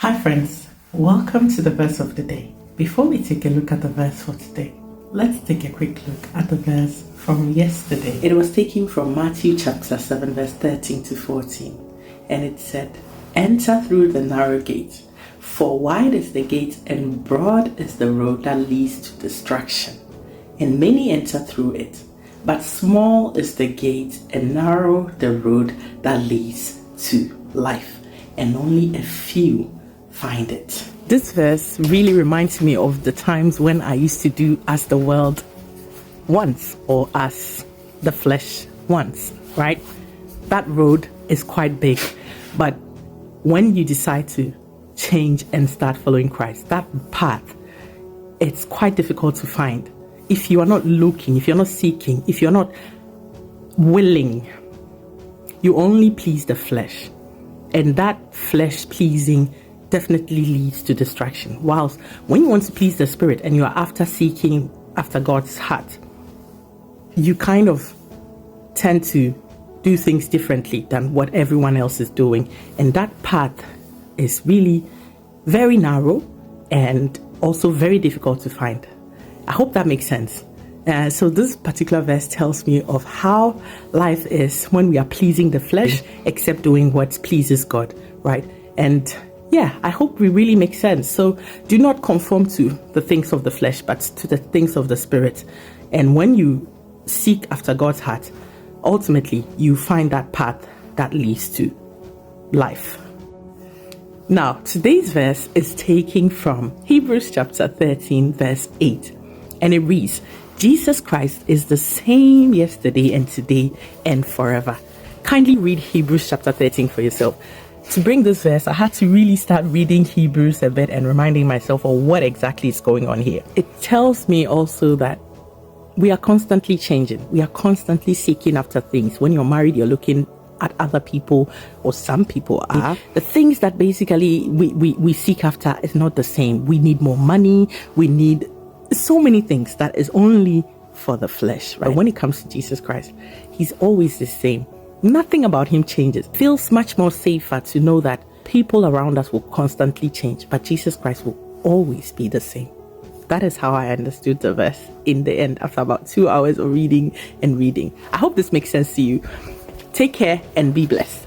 Hi friends, welcome to the verse of the day. Before we take a look at the verse for today, let's take a quick look at the verse from yesterday. It was taken from Matthew chapter 7 verse 13 to 14, and it said, "Enter through the narrow gate, for wide is the gate and broad is the road that leads to destruction, and many enter through it. But small is the gate and narrow the road that leads to life, and only a few find it." This verse really reminds me of the times when I used to do as the world wants, or as the flesh wants, right? That road is quite big, but when you decide to change and start following Christ, that path, it's quite difficult to find. If you are not looking, if you're not seeking, if you're not willing, you only please the flesh. And that flesh pleasing definitely leads to distraction. Whilst when you want to please the Spirit and you are after seeking after God's heart, you kind of tend to do things differently than what everyone else is doing. And that path is really very narrow and also very difficult to find. I hope that makes sense. So this particular verse tells me of how life is when we are pleasing the flesh, except doing what pleases God, right? And yeah, I hope we really make sense. So do not conform to the things of the flesh, but to the things of the Spirit. And when you seek after God's heart, ultimately you find that path that leads to life. Now, today's verse is taken from Hebrews chapter 13, verse 8. And it reads, "Jesus Christ is the same yesterday and today and forever." Kindly read Hebrews chapter 13 for yourself. To bring this verse, I had to really start reading Hebrews a bit and reminding myself of what exactly is going on here. It tells me also that we are constantly changing. We are constantly seeking after things. When you're married, you're looking at other people, or some people are. The things that basically we seek after is not the same. We need more money. We need so many things that is only for the flesh, right? But when it comes to Jesus Christ, he's always the same. Nothing about him changes. It feels much more safer to know that people around us will constantly change, but Jesus Christ will always be the same. That is how I understood the verse in the end after about 2 hours of reading and reading. I hope this makes sense to you. Take care and be blessed.